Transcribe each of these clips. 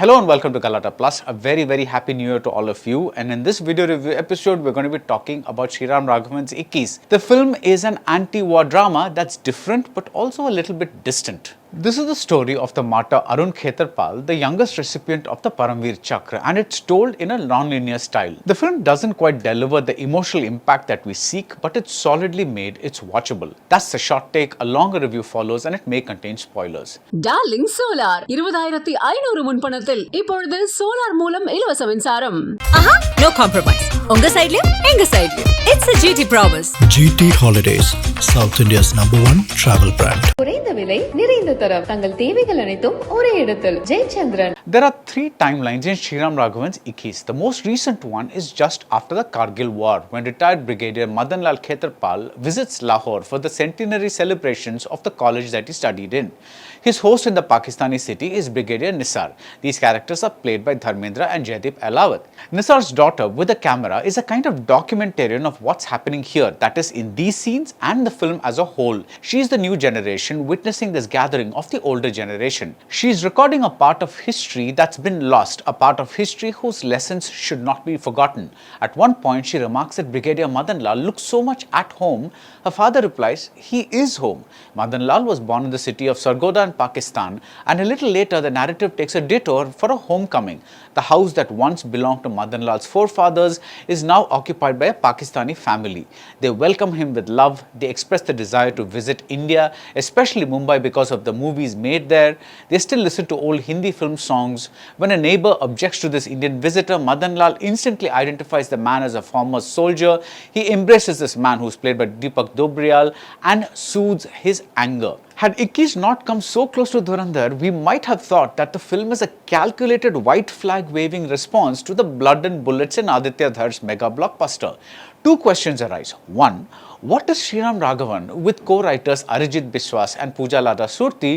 Hello and welcome to Galatta Plus. A very happy new year to all of you. And in this video review episode, we're going to be talking about Sriram Raghavan's Ikkis. The film is an anti-war drama that's different but also a little bit distant. This is the story of the martyr Arun Khetarpal, the youngest recipient of the Paramveer Chakra, and it's told in a non-linear style. The film doesn't quite deliver the emotional impact that we seek, but it's solidly made, it's watchable. That's the short take. A longer review follows and it may contain spoilers. Darling Solar 20500 முன்பணத்தில் இப்பொழுது solar மூலம் இலவச மின்சாரம். No compromise. உங்க சைடுலயும் எங்க சைடுலயும். It's a GT promise. GT Holidays, South India's #1 travel brand. குறைந்த விலை நிறைந்த தரம் தங்கள் தேவைகள் அனைத்தும் ஒரே இடத்தில் Jayachandran. There are three timelines in Sriram Raghavan's Ikkis. The most recent one is just after the Kargil War, when retired Brigadier Madanlal Khetarpal visits Lahore for the centenary celebrations of the college that he studied in. His host in the Pakistani city is Brigadier Nisar. These characters are played by Dharmendra and Jaideep Ahlawat. Nisar's daughter with a camera is a kind of documentarian of what's happening here, that is in these scenes and the film as a whole. She is the new generation witnessing this gathering of the older generation. She is recording a part of history that's been lost, a part of history whose lessons should not be forgotten. At one point she remarks that Brigadier Madanlal looks so much at home. Her father replies, he is home. Madanlal was born in the city of Sargodha in Pakistan, and a little later the narrative takes a detour for a homecoming. The house that once belonged to Madanlal's forefathers is now occupied by a Pakistani family. They welcome him with love. They express the desire to visit India, especially Mumbai, because of the movies made there. They still listen to old Hindi film songs. When a neighbor objects to this Indian visitor, Madanlal instantly identifies the man as a former soldier. He embraces this man, who's played by Deepak Dobriyal, and soothes his anger. Had Ikkis not come so close to Dhurandhar, we might have thought that the film is a calculated white flag waving response to the blood and bullets in Aditya Dhar's mega blockbuster. Two questions arise. One, what is Sriram Raghavan with co-writers Arijit Biswas and Pooja Lada Surti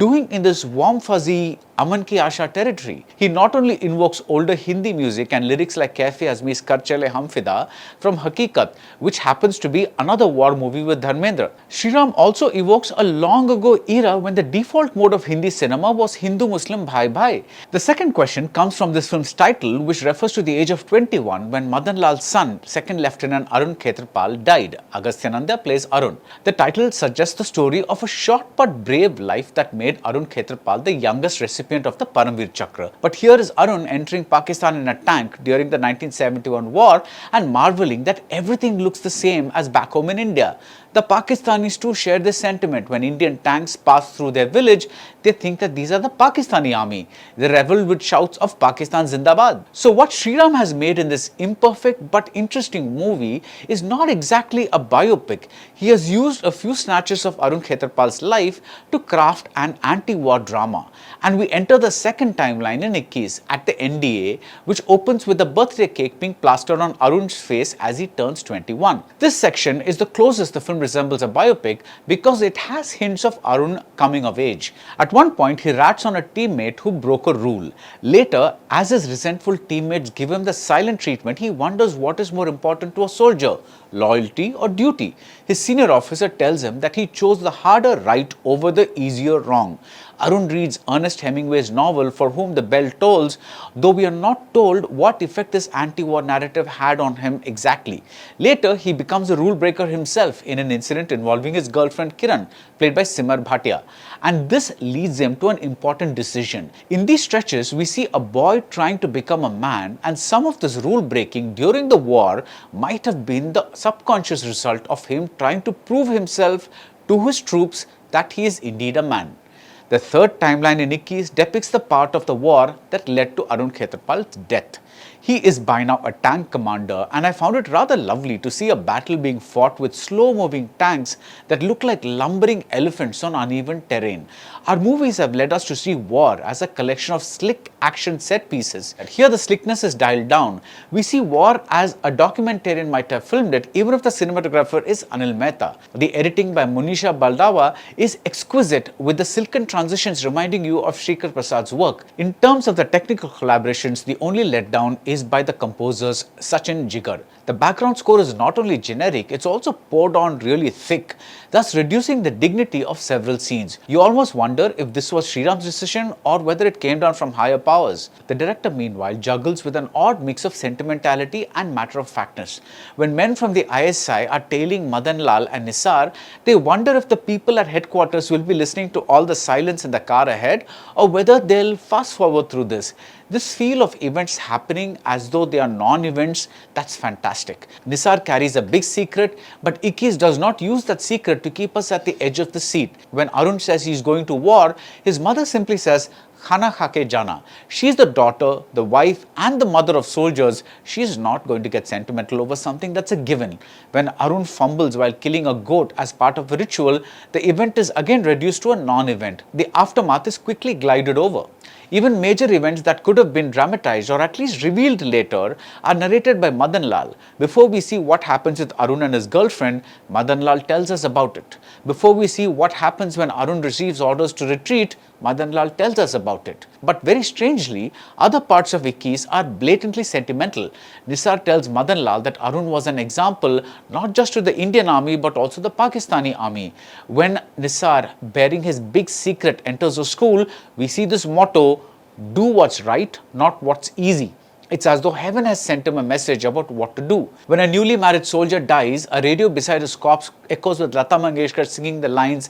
doing in this warm fuzzy Aman Ki Asha territory? He not only invokes older Hindi music and lyrics like Kaife Azmi's Kar Chale Hum Fida from Hakikat, which happens to be another war movie with Dharmendra. Sriram also evokes a long ago era when the default mode of Hindi cinema was Hindu-Muslim Bhai Bhai. The second question comes from this film's title, which refers to the age of 21 when Madanlal's son, Second Lieutenant Arun Khetarpal, died. Agastya Nanda plays Arun. The title suggests the story of a short but brave life that made Arun Khetarpal the youngest recipient of the Paramveer Chakra. But here is Arun entering Pakistan in a tank during the 1971 war and marveling that everything looks the same as back home in India. The Pakistanis too share this sentiment. When Indian tanks pass through their village, they think that these are the Pakistani army. They revel with shouts of Pakistan Zindabad. So what Sriram has made in this imperfect but interesting movie is not exactly a biopic. He has used a few snatches of Arun Khetarpal's life to craft an anti-war drama. And we enter the second timeline in Ikkis at the NDA, which opens with the birthday cake being plastered on Arun's face as he turns 21. This section is the closest the film resembles a biopic because it has hints of Arun coming of age. At one point, he rats on a teammate who broke a rule. Later, as his resentful teammates give him the silent treatment, he wonders what is more important to a soldier, loyalty or duty. His senior officer tells him that he chose the harder right over the easier wrong. Arun reads Ernest Hemingway's novel For Whom the Bell Tolls, though we are not told what effect this anti-war narrative had on him exactly. Later, he becomes a rule breaker himself in an incident involving his girlfriend Kiran, played by Simar Bhatia. And this leads him to an important decision. In these stretches, we see a boy trying to become a man, and some of this rule breaking during the war might have been the subconscious result of him trying to prove himself to his troops that he is indeed a man. The third timeline in Ikkis depicts the part of the war that led to Arun Khetarpal's death. He is by now a tank commander, and I found it rather lovely to see a battle being fought with slow-moving tanks that look like lumbering elephants on uneven terrain. Our movies have led us to see war as a collection of slick action set pieces. And here the slickness is dialed down. We see war as a documentarian might have filmed it, even if the cinematographer is Anil Mehta. The editing by Monisha Baldawa is exquisite, with the silken transitions reminding you of Shrikar Prasad's work. In terms of the technical collaborations, the only letdown is by the composers Sachin Jigar. The background score is not only generic, it's also poured on really thick, thus reducing the dignity of several scenes. You almost wonder if this was Sriram's decision or whether it came down from higher powers. The director, meanwhile, juggles with an odd mix of sentimentality and matter-of-factness. When men from the ISI are tailing Madan Lal and Nisar, they wonder if the people at headquarters will be listening to all the silence in the car ahead or whether they'll fast forward through this. This feel of events happening as though they are non-events, that's fantastic. Nisar carries a big secret, but Ikkis does not use that secret to keep us at the edge of the seat. When Arun says he's going to war, his mother simply says, Khana khake jana. She is the daughter, the wife and the mother of soldiers. She is not going to get sentimental over something that's a given. When Arun fumbles while killing a goat as part of a ritual, the event is again reduced to a non-event. The aftermath is quickly glided over. Even major events that could have been dramatized or at least revealed later are narrated by Madan Lal. Before we see what happens with Arun and his girlfriend, Madan Lal tells us about it. Before we see what happens when Arun receives orders to retreat, Madan Lal tells us about it. But very strangely, other parts of Ikkis are blatantly sentimental. Nisar tells Madan Lal that Arun was an example not just to the Indian army but also the Pakistani army. When Nisar, bearing his big secret, enters a school, we see this motto, do what's right, not what's easy. It's as though heaven has sent him a message about what to do. When a newly married soldier dies, a radio beside his corpse echoes with Lata Mangeshkar singing the lines,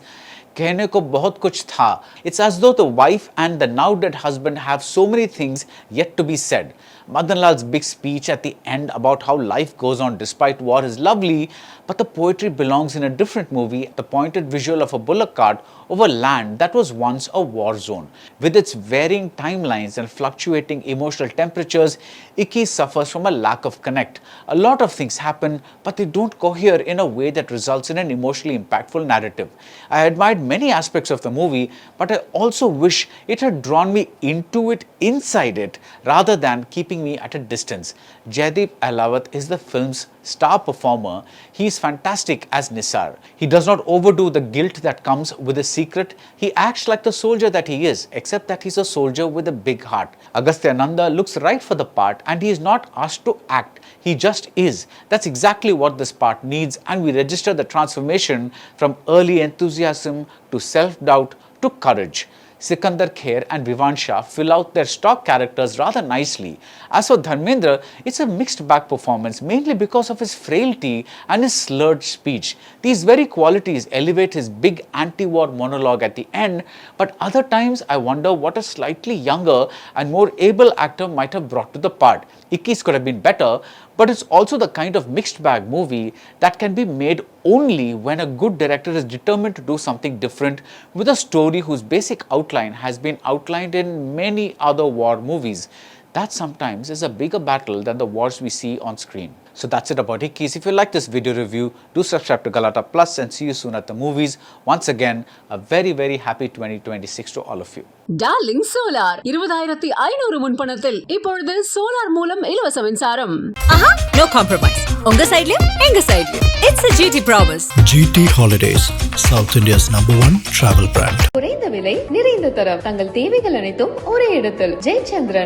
कहने को बहुत कुछ था. It's as though the wife and the now dead husband have so many things yet to be said. Madan Lal's big speech at the end about how life goes on despite war is lovely, but the poetry belongs in a different movie, the pointed visual of a bullock cart over land that was once a war zone. With its varying timelines and fluctuating emotional temperatures, Ikkis suffers from a lack of connect. A lot of things happen, but they don't cohere in a way that results in an emotionally impactful narrative. I admired many aspects of the movie, but I also wish it had drawn me into it, inside it, rather than keeping me at a distance. Jaideep Ahlawat is the film's star performer. He is fantastic as Nisar. He does not overdo the guilt that comes with a secret. He acts like the soldier that he is, except that he's a soldier with a big heart. Agastya Nanda looks right for the part and he is not asked to act. He just is. That's exactly what this part needs, and we register the transformation from early enthusiasm to self-doubt to courage. Sikandar Kher and Vivan Shah fill out their stock characters rather nicely. As for Dharmendra, it's a mixed bag performance, mainly because of his frailty and his slurred speech. These very qualities elevate his big anti-war monologue at the end, but other times I wonder what a slightly younger and more able actor might have brought to the part. Ikkis could have been better, but it's also the kind of mixed bag movie that can be made only when a good director is determined to do something different with a story whose basic outline has been outlined in many other war movies. That sometimes is a bigger battle than the wars we see on screen. So that's it about Ikkis. If you like this video review, do subscribe to Galatta Plus and see you soon at the movies. Once again, a very happy 2026 to all of you. Darling Solar 20,500 முன்பணத்தில் இப்பொழுது solar மூலம் இலவச மின்சாரம். Aha, no compromise. உங்க சைடுலயும் எங்க சைடுலயும். It's a GT promise. GT Holidays, South India's #1 travel brand. குறைந்த விலை நிறைந்த தரம் தங்கள் தேவைகள் அனைத்தும் ஒரே இடத்தில் ஜெயச்சந்திரன்.